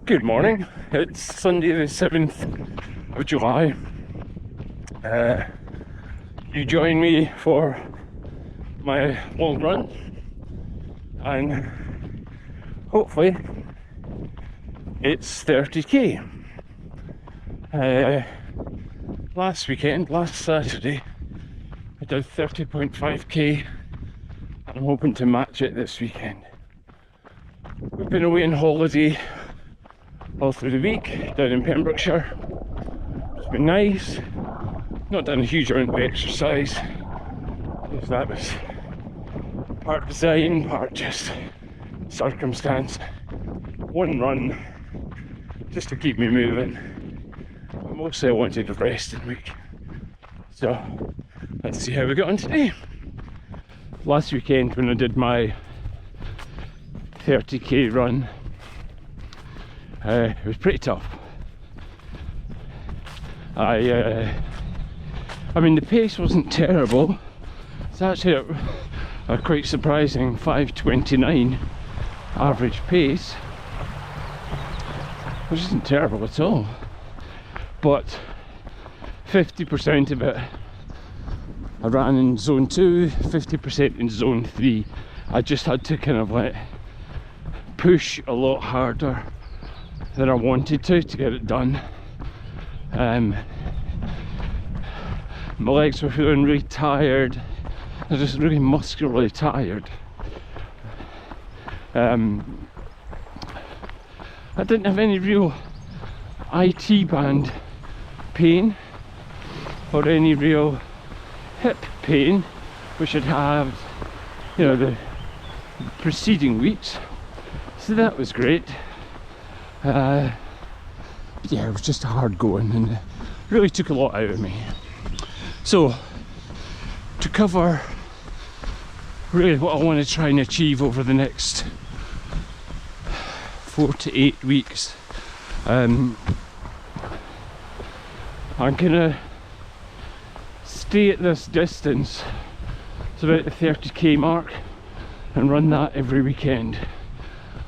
Good morning. It's Sunday the 7th of July. You join me for my long run and hopefully it's 30k. Last Saturday, I did 30.5k and I'm hoping to match it this weekend. We've been away on holiday all through the week down in Pembrokeshire. It's been nice. Not done a huge amount of exercise, because that was part design, part just circumstance. One run just to keep me moving, but mostly I wanted a resting week. So let's see how we got on today. Last weekend when I did my 30k run, it was pretty tough. I mean, the pace wasn't terrible. It's actually a quite surprising 5:29 average pace, which isn't terrible at all. But 50% of it I ran in zone 2, 50% in zone 3. I just had to kind of like push a lot harder than I wanted to get it done. My legs were feeling really tired. I was just really muscularly tired. I didn't have any real IT band pain or any real hip pain, which I'd had, you know, the preceding weeks. So that was great. Yeah, it was just hard going and it really took a lot out of me. So, to cover really what I want to try and achieve over the next 4 to 8 weeks, I'm gonna stay at this distance, it's about the 30k mark, and run that every weekend,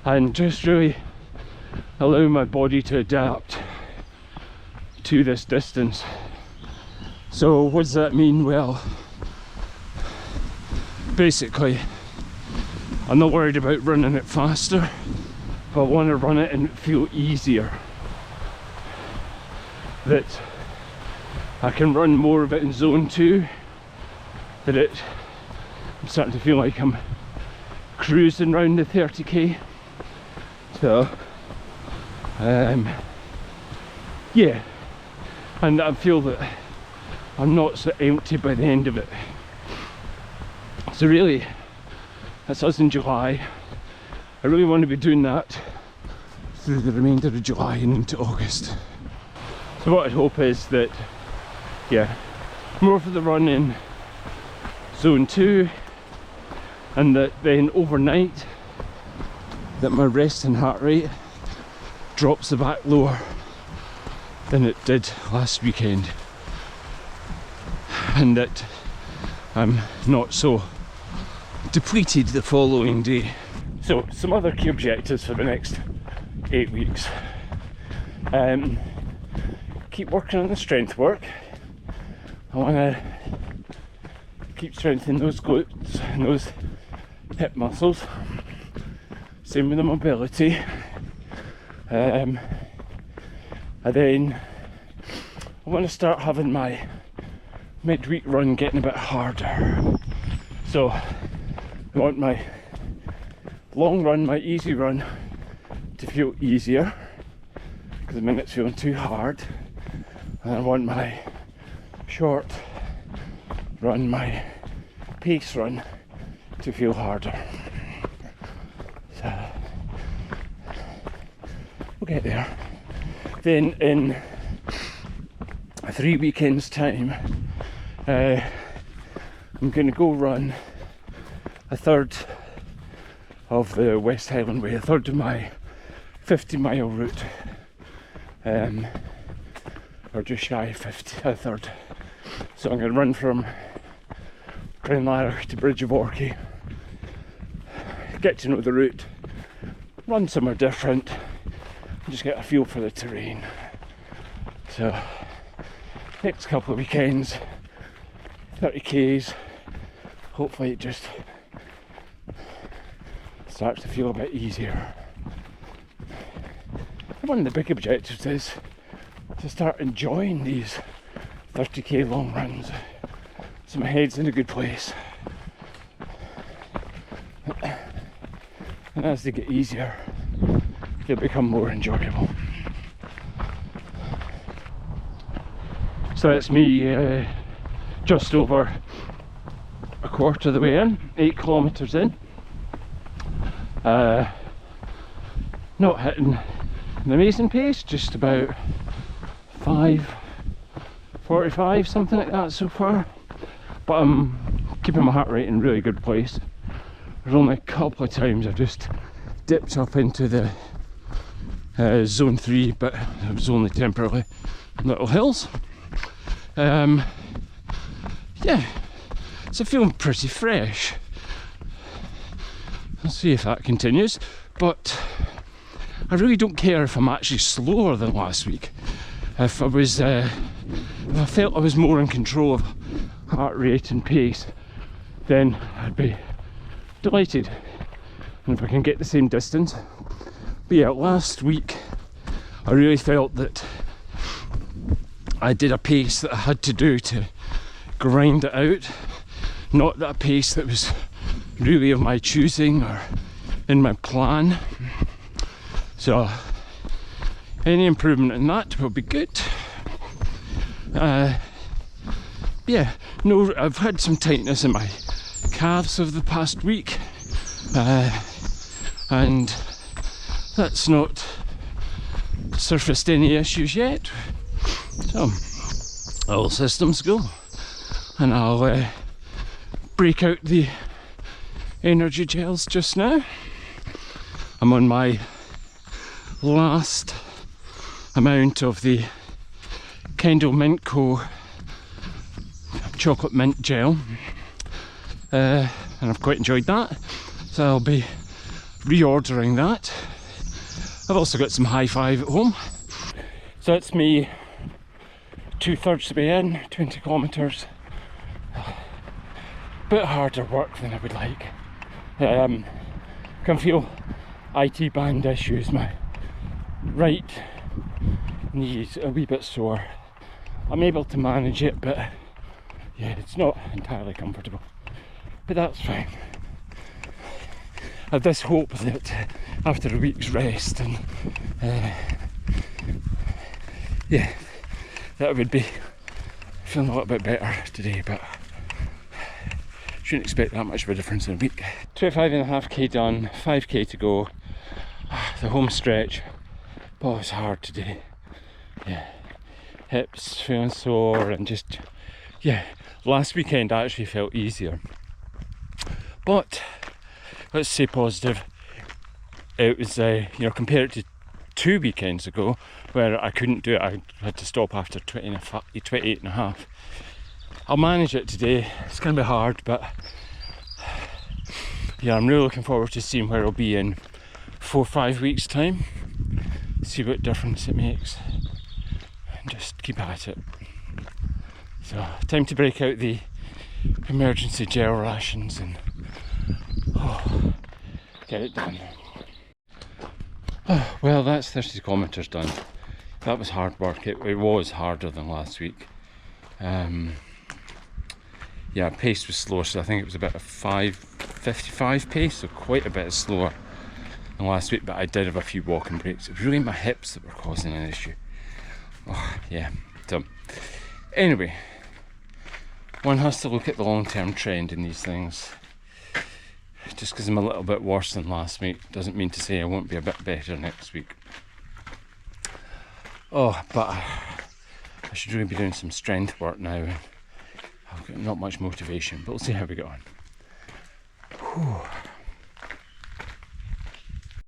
and just really allow my body to adapt to this distance. So what does that mean? Well, basically I'm not worried about running it faster, but I want to run it and feel easier, that I can run more of it in zone 2, that I'm starting to feel like I'm cruising around the 30k. So yeah, and I feel that I'm not so empty by the end of it. So really, that's us in July. I really want to be doing that through the remainder of July and into August. So what I'd hope is that, yeah, more for the run in zone 2, and that then overnight that my resting heart rate drops the back lower than it did last weekend, and that I'm not so depleted the following day. So some other key objectives for the next 8 weeks. Keep working on the strength work. I want to keep strengthening those glutes and those hip muscles. Same with the mobility. And then I want to start having my midweek run getting a bit harder. So I want my long run, my easy run, to feel easier, because the minute's feeling too hard. And I want my short run, my pace run, to feel harder. So we'll get there. Then in 3 weekends time, I'm going to go run a third of the West Highland Way, a third of my 50-mile route, or just shy of 50, a third. So I'm going to run from Glenlarach to Bridge of Orchy, get to know the route, run somewhere different, just get a feel for the terrain. So next couple of weekends, 30k's, hopefully it just starts to feel a bit easier. One of the big objectives is to start enjoying these 30k long runs, so my head's in a good place, and as they get easier they'll become more enjoyable. So that's me just over a quarter of the way in, 8 kilometres in. Not hitting an amazing pace, just about 5:45, something like that so far, but I'm keeping my heart rate in a really good place. There's only a couple of times I've just dipped up into the zone 3, but it was only temporarily, little hills. Yeah, so feeling pretty fresh. I'll see if that continues, but I really don't care if I'm actually slower than last week. If I felt I was more in control of heart rate and pace, then I'd be delighted. And if I can get the same distance. But yeah, last week I really felt that I did a pace that I had to do to grind it out, not that a pace that was really of my choosing or in my plan. So any improvement in that will be good. Yeah, no, I've had some tightness in my calves over the past week, and that's not surfaced any issues yet. So all systems go, and I'll break out the energy gels just now. I'm on my last amount of the Kendall Mint Co chocolate mint gel, and I've quite enjoyed that, so I'll be reordering that. I've also got some High Five at home. So it's me 2/3 the way in, 20 kilometres. Bit harder work than I would like. Can feel IT band issues. My right knee's a wee bit sore. I'm able to manage it, but yeah, it's not entirely comfortable. But that's fine. I have this hope that after a week's rest and yeah, that I would be feeling a little bit better today, but shouldn't expect that much of a difference in a week. 25.5k done, 5k to go. The home stretch, oh, it's hard today. Yeah, hips feeling sore, and just, yeah, last weekend I actually felt easier. But let's say positive, it was, you know, compared to 2 weekends ago where I couldn't do it, I had to stop after 28.5. I'll manage it today. It's going to be hard, but yeah, I'm really looking forward to seeing where I'll be in 4 or 5 weeks' time. See what difference it makes, and just keep at it. So, time to break out the emergency gel rations and get it done. Well, that's 30 kilometres done. That was hard work. It was harder than last week. Yeah, pace was slower, so I think it was about a 5:55 pace, so quite a bit slower than last week, but I did have a few walking breaks. It was really my hips that were causing an issue. Oh, yeah, so anyway, one has to look at the long-term trend in these things. Just because I'm a little bit worse than last week doesn't mean to say I won't be a bit better next week. Oh, but I should really be doing some strength work now. I've got not much motivation, but we'll see how we get on. Whew.